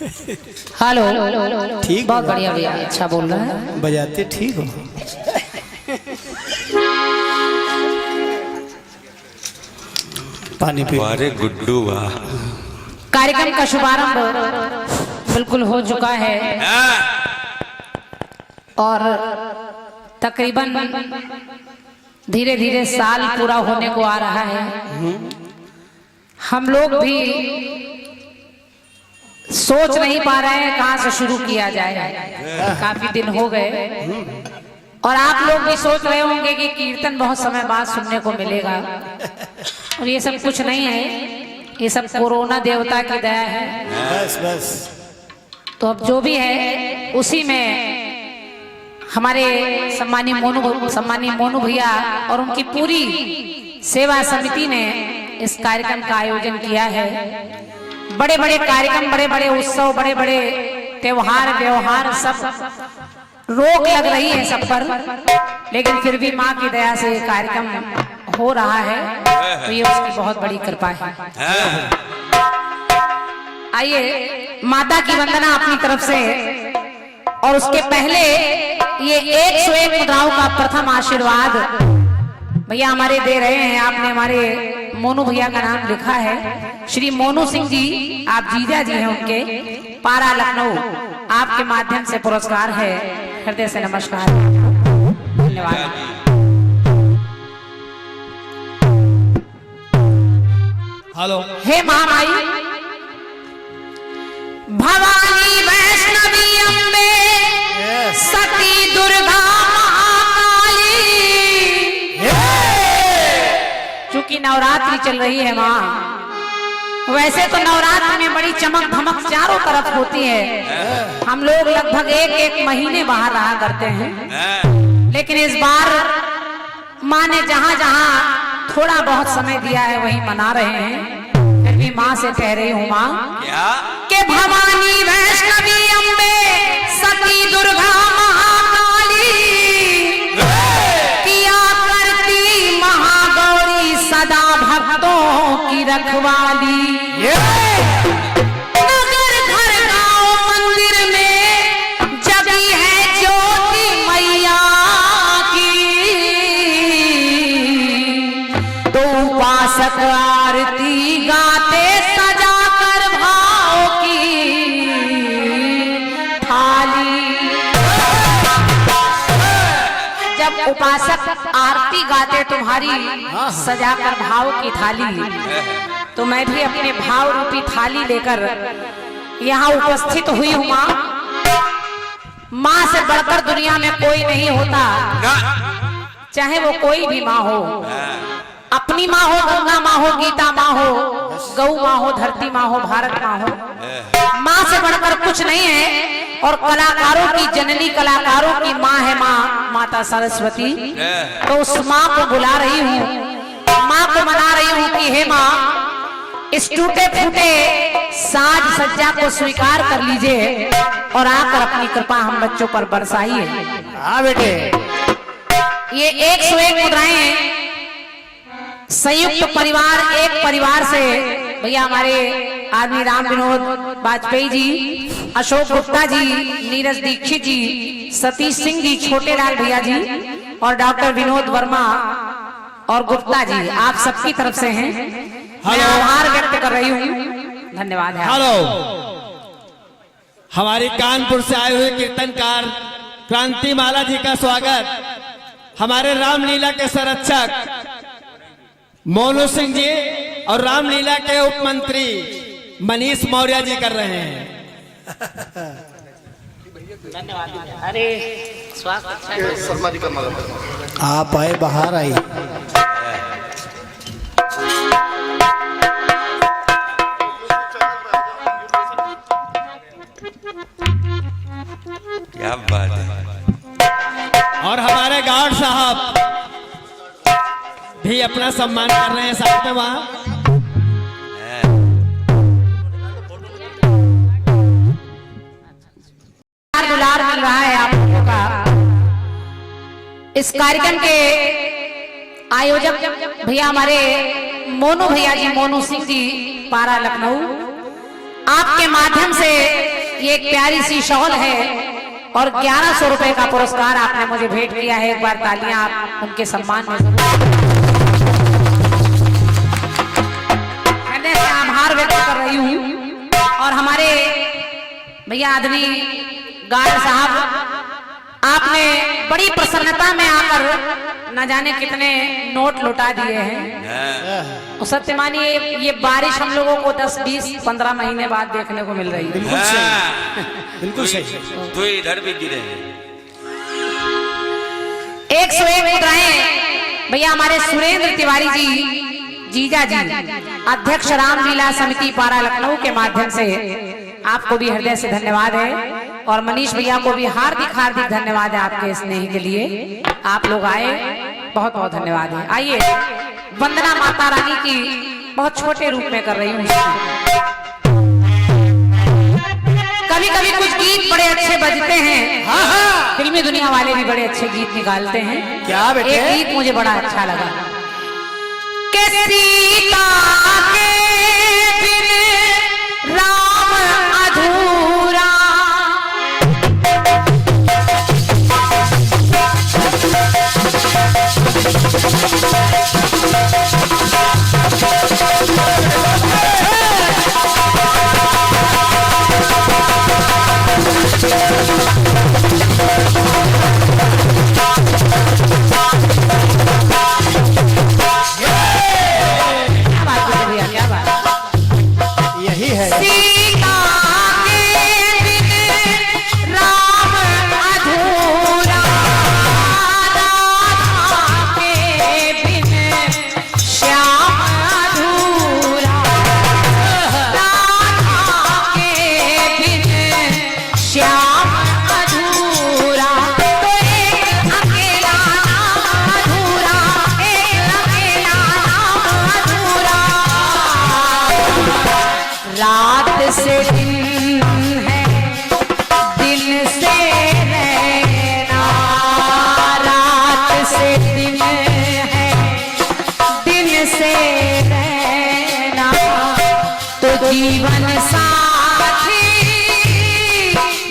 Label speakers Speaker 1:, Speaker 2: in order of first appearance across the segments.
Speaker 1: Hello
Speaker 2: ठीक,
Speaker 1: बहुत बढ़िया भैया, अच्छा बोल रहा है,
Speaker 2: बजाते ठीक हो। पानी पी।
Speaker 3: अरे गुड्डू वाह,
Speaker 1: कार्यक्रम का शुभारंभ बिल्कुल हो चुका है और तकरीबन धीरे धीरे साल पूरा होने को आ रहा है। हम लोग भी सोच नहीं पा रहे हैं कहां से शुरू किया जाए, काफी दिन हो गए और आप लोग भी सोच रहे होंगे कि कीर्तन बहुत समय बाद सुनने को मिलेगा और ये सब कुछ नहीं है, ये सब कोरोना देवता की दया है।
Speaker 2: बस बस।
Speaker 1: तो अब जो भी है उसी में हमारे सम्मानीय मोनू भैया और उनकी पूरी सेवा समिति ने इस कार्यक्रम का आयोजन किया है। बड़े बड़े कार्यक्रम, बड़े बड़े उत्सव, बड़े बड़े त्योहार व्यवहार सब रोक लग रही है सब पर, लेकिन फिर भी माँ की दया से कार्यक्रम हो रहा है, तो ये उसकी बहुत बड़ी कृपा है। आइए माता की वंदना अपनी तरफ से, और उसके पहले ये 101 मुद्राओं का प्रथम आशीर्वाद भैया हमारे दे रहे हैं। आपने हमारे मोनू भैया का नाम लिखा है, श्री मोनू सिंह जी, आप जीजा जी हैं उनके, पारा लखनऊ, आपके माध्यम से पुरस्कार है, हृदय से नमस्कार, धन्यवाद।
Speaker 2: हेलो।
Speaker 1: हे महामाई भवानी वैष्णवी अम्बे सती दुर्गा महाकाली, चूंकि नवरात्रि चल रही है माँ, वैसे तो नवरात्रि में बड़ी चमक धमक चारों तरफ होती है, हम लोग लगभग एक महीने बाहर रहा करते हैं, लेकिन इस बार माँ ने जहाँ जहाँ थोड़ा बहुत समय दिया है वही मना रहे हैं। फिर भी माँ से कह रही हूँ माँ के भवानी वैष्णवी अम्बे सती दुर्गा महाकाली, किया करती महागौरी सदा भक्तों की रखवाली। नगर घर गांव मंदिर में जगी है ज्योति मैया की, तो उपासक आरती गाते सजा कर भाव की थाली। जब उपासक आरती गाते तुम्हारी सजाकर भाव की थाली, तो मैं भी अपने भाव रूपी थाली लेकर यहाँ उपस्थित हुई हूँ माँ। माँ से बढ़कर दुनिया में कोई नहीं होता, चाहे वो कोई भी माँ हो, अपनी माँ हो, गंगा माँ हो, गीता माँ हो, गौ माँ हो, धरती माँ हो, भारत माँ हो, माँ से बढ़कर कुछ नहीं है। और कलाकारों की जननी, कलाकारों की माँ है माँ, माता सरस्वती। तो उस माँ को बुला रही हूँ, माँ को मना रही हूँ कि हे माँ, इस टूटे फूटे साज सज्जा को स्वीकार कर लीजिए और आकर अपनी कृपा हम बच्चों पर बरसाइए।
Speaker 2: हाँ बेटे,
Speaker 1: ये 101 मुद्राएं संयुक्त परिवार, एक परिवार से भैया हमारे आदमी राम विनोद वाजपेयी जी, अशोक गुप्ता जी, नीरज दीक्षित जी, सतीश सिंह जी, छोटे लाल भैया जी और डॉक्टर विनोद वर्मा और गुप्ता जी, आप सबकी तरफ से हैं, मैं आभार व्यक्त कर रही हूँ, धन्यवाद है।
Speaker 4: हेलो, हमारी कानपुर से आए हुए कीर्तनकार क्रांति माला जी का स्वागत हमारे रामलीला के संरक्षक मोनू सिंह जी और रामलीला के उप मंत्री मनीष मौर्य जी कर रहे हैं।
Speaker 1: धन्यवाद। अरे स्वागत अच्छा है।
Speaker 2: आप आए, बाहर आई।
Speaker 3: क्या बात है।
Speaker 4: और हमारे गार्ड साहब भी अपना सम्मान कर रहे हैं साथ में वहां।
Speaker 1: दुलार मिल रहा है आप लोगों का। इस कार्यक्रम के आयोजक भैया हमारे मोनू भैया जी, मोनू सिंह जी, पारा लखनऊ, आपके माध्यम से एक प्यारी सी शॉल है और 1100 रुपए का पुरस्कार आपने मुझे भेंट किया है। एक बार तालियां आप उनके सम्मान में कहने से आभार व्यक्त कर रही हूँ। और हमारे भैया आदमी गार्ड साहब, आपने बड़ी प्रसन्नता में आकर न जाने कितने नोट लौटा दिए हैं। और सत्य मानिए ये बारिश हम लोगों को 10, 20, 15 महीने बाद देखने को मिल रही है।
Speaker 2: बिल्कुल सही, बिल्कुल सही।
Speaker 3: तो इधर भी गिरे हैं।
Speaker 1: 101 मुद्राएं भैया हमारे सुरेंद्र तिवारी जी, जीजा जी, अध्यक्ष रामलीला समिति पारा लखनऊ के माध्यम से आपको भी हृदय से धन्यवाद है। और मनीष भैया को भी हार्दिक हार्दिक धन्यवाद है आपके स्नेह के लिए। आप लोग आए, बहुत बहुत धन्यवाद है। आइए वंदना माता रानी की बहुत छोटे रूप में कर रही हूँ। कभी कभी कुछ गीत बड़े अच्छे बजते हैं।
Speaker 2: हाँ हाँ,
Speaker 1: फिल्मी दुनिया वाले भी बड़े अच्छे गीत निकालते हैं।
Speaker 2: क्या बेटे?
Speaker 1: एक गीत मुझे बड़ा अच्छा लगा कि सीता के बिन राम अधूरा,
Speaker 2: यही है।
Speaker 1: सीता के बिन राम अधूरा, राधा के बिन श्याम अधूरा, राधा के बिन श्याम अधूरा। तो एक अकेला नाम अधूरा, एक अकेला नाम अधूरा। रात से दिन है, दिन से रहना, रात से दिन है, दिन से रहना। तो जीवन साथी,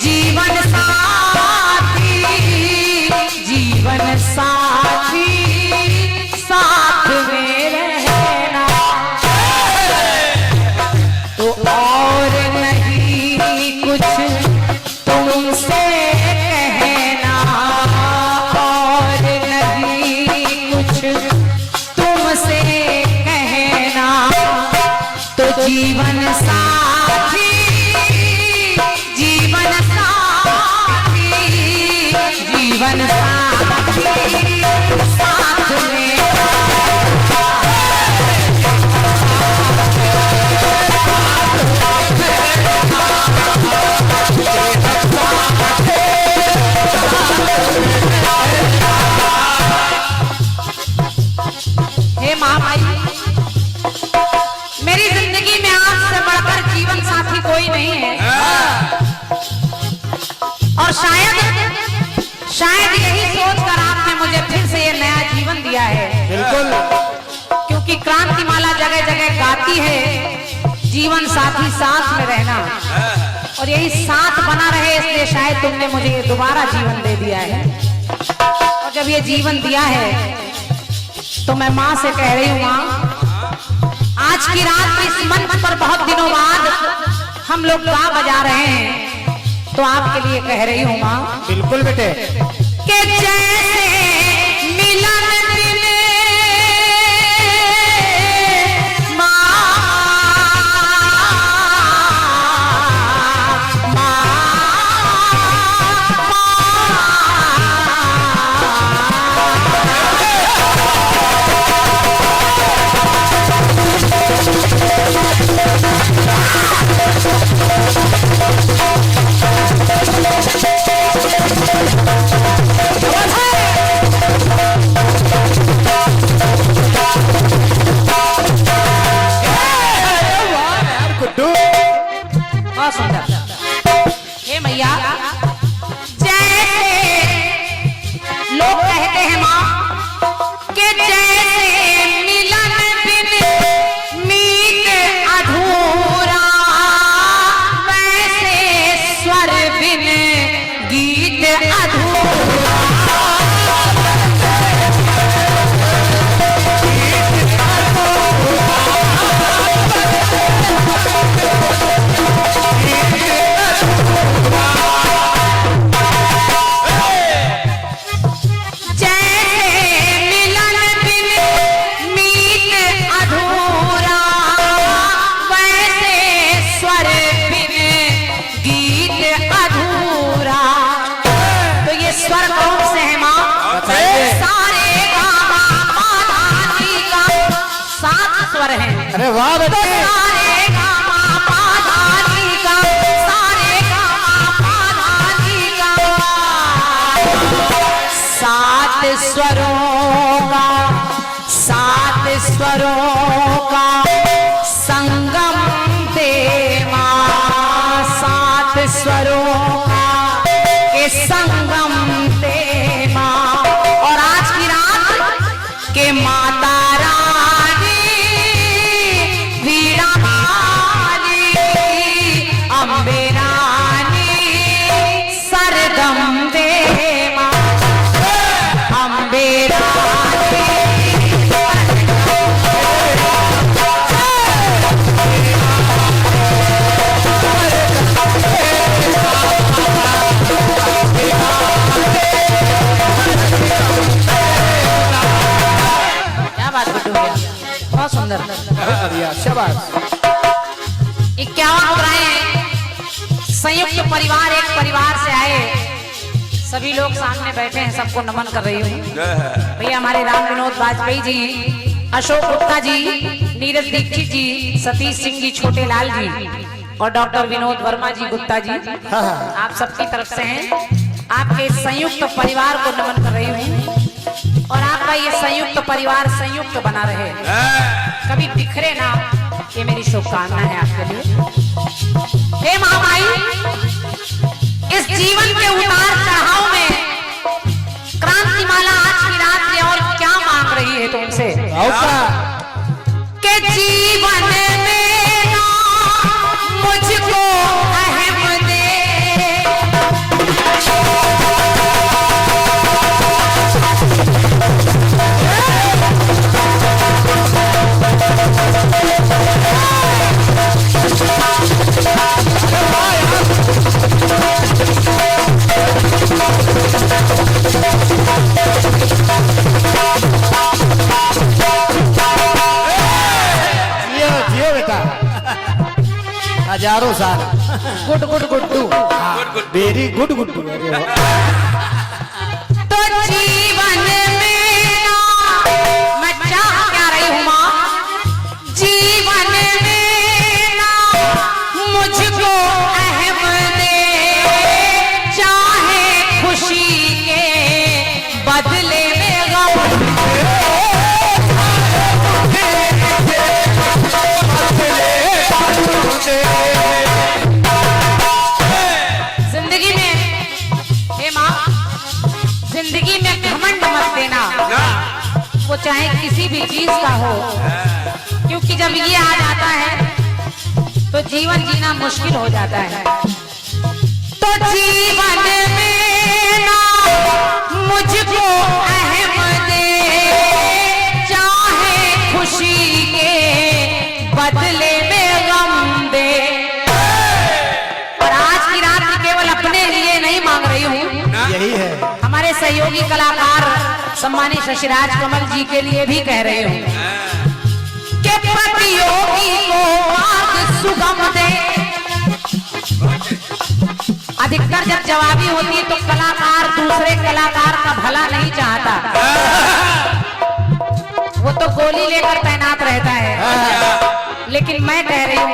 Speaker 1: जीवन साथी, जीवन साथी, साथ में रहना। तो और नहीं कुछ तुमसे कहना, और नहीं कुछ तुमसे कहना। तो जीवन साथी, जीवन साथी, जीवन साथी, साथ में हे महामाई, मेरी जिंदगी में आपसे बढ़कर जीवन साथी कोई नहीं है। और शायद यही सोचकर आपने मुझे फिर से ये नया जीवन दिया है।
Speaker 2: बिल्कुल,
Speaker 1: क्योंकि क्रांतिमाला जगह जगह गाती है जीवन साथी साथ में रहना, और यही साथ बना रहे, इसलिए शायद तुमने मुझे ये दोबारा जीवन दे दिया है। और जब ये जीवन दिया है तो मैं माँ से कह रही हूँ, माँ आज की रात इस मंच पर बहुत दिनों बाद हम लोग गा बजा रहे हैं, तो आपके लिए कह रही हूँ माँ,
Speaker 2: बिल्कुल बेटे।
Speaker 1: कि जैसे मिलन दिन स्वर हैं।
Speaker 2: अरे वाह
Speaker 1: तो
Speaker 2: बेटे।
Speaker 1: सारे गा मा पा धा नी गा, सारे गा मा पा धा नी गा, 7 स्वरों का, 7 स्वरों का संगम दे माँ, 7 स्वरों का के संगम दे माँ। और आज की रात के माता रानी वीणा वाली अम्बे रानी सरगम दे माँ, अम्बे रानी। क्या बात गुड्डू भैया, बहुत सुंदर।
Speaker 2: बढ़िया, शाबाश।
Speaker 1: 51 मुद्राएं संयुक्त परिवार, एक परिवार से आए सभी लोग सामने बैठे हैं, सबको नमन कर रही हूँ। भैया हमारे राम विनोद वाजपेयी जी, अशोक गुप्ता जी, नीरज दीक्षित जी, सतीश सिंह जी, छोटे लाल जी और डॉक्टर विनोद वर्मा जी गुप्ता जी, आप सबकी तरफ से हैं। आपके संयुक्त परिवार को नमन कर रही हूँ और आपका ये संयुक्त परिवार संयुक्त बना रहे, कभी बिखरे ना, ये मेरी शुभकामना है आपके लिए। हे महामाई, इस जीवन के उतार चढ़ाव में क्रांतिमाला आज की रात में और क्या मांग रही है तुमसे कि जीवन में ना मुझको अहम दे,
Speaker 2: जियो जियो बेटा, हजारों साल।
Speaker 1: Good good Guddu.
Speaker 2: Very good Guddu. अरे वाह।
Speaker 1: तो जीवन में ना मैं चाह क्या रही हूँ माँ, जीवन में ना मुझको अहम दे, चाहे खुशी के बदले में गम, जिंदगी में, हे माँ, जिंदगी में घमंड मत देना, वो चाहे किसी भी चीज का हो, क्योंकि जब ये आ जाता है तो जीवन जीना मुश्किल हो जाता है। तो जीवन में ना मुझको अहम दे, चाहे खुशी के बदले में गम दे। और आज की रात में केवल अपने लिए नहीं मांग रही हूँ,
Speaker 2: यही है।
Speaker 1: हमारे सहयोगी कलाकार सम्मानित शशिराज कमल जी के लिए भी कह रहे हूँ कि प्रतियोगी को आग सुगम दे। अधिकतर जब जवाबी होती है तो कलाकार दूसरे कलाकार का भला नहीं चाहता, वो तो गोली लेकर तैनात रहता है। लेकिन मैं कह रही हूँ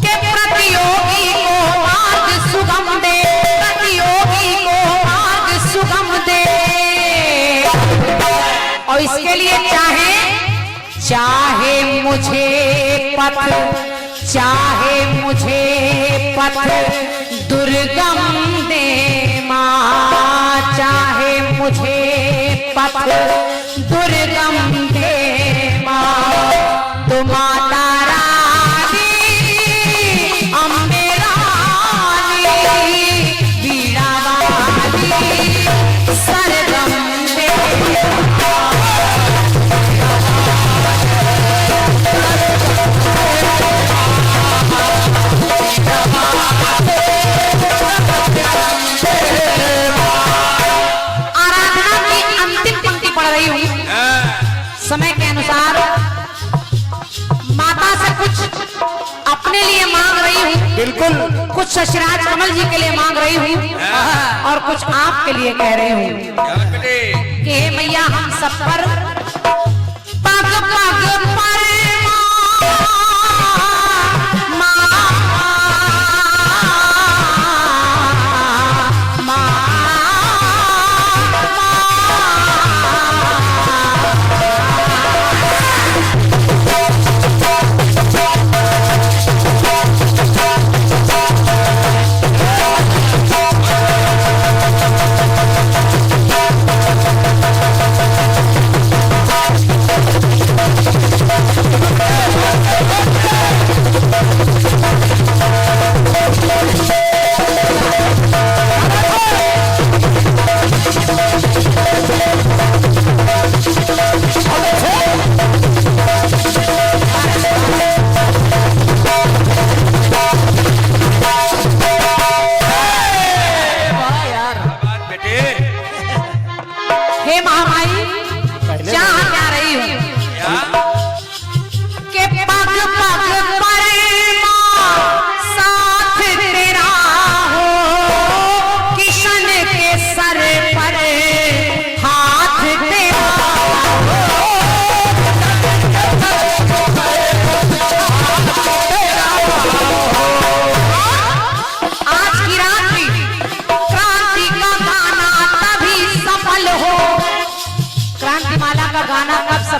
Speaker 1: कि प्रतियोगी को आग सुगम दे, प्रतियोगी को आग सुगम दे। और इसके लिए चाहे मुझे पथ, चाहे मुझे पथ दुर्गम दे माँ, चाहे मुझे पथ दुर्गम दे माँ। तो माता रानी अम्बे रानी वीणा वाली सरगम दे। समय के अनुसार माता से कुछ अपने लिए मांग रही हूँ,
Speaker 2: बिल्कुल।
Speaker 1: कुछ शशिराज कमल जी के लिए मांग रही हूँ और कुछ आपके लिए कह रही हूँ कि हे मैया हम सब पर पग पग पर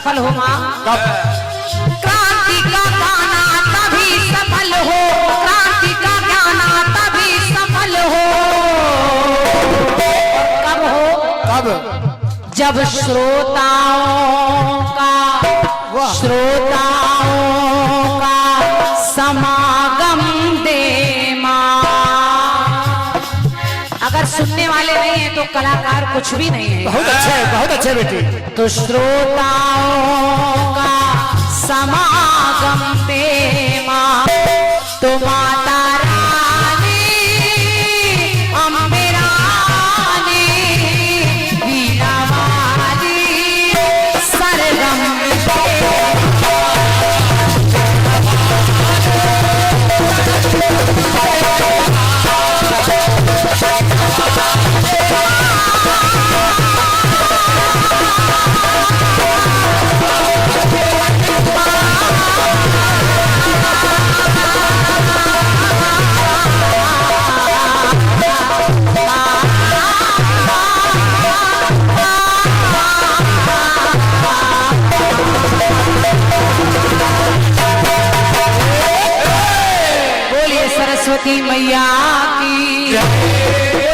Speaker 1: सफल हो माँ।
Speaker 2: कब?
Speaker 1: क्रांति का गाना तभी सफल हो, क्रांति का गाना तभी सफल हो। कब हो?
Speaker 2: कब?
Speaker 1: जब श्रोताओं का समागम दे माँ। अगर सुनने वाले नहीं है तो कलाकार कुछ भी नहीं है।
Speaker 2: बहुत अच्छे बेटी।
Speaker 1: तो श्रोताओं का समागम दे माँ। तो माता रानी अम्बे रानी वीणा वाली सरगम दे। बोलिए सरस्वती मैया की जय।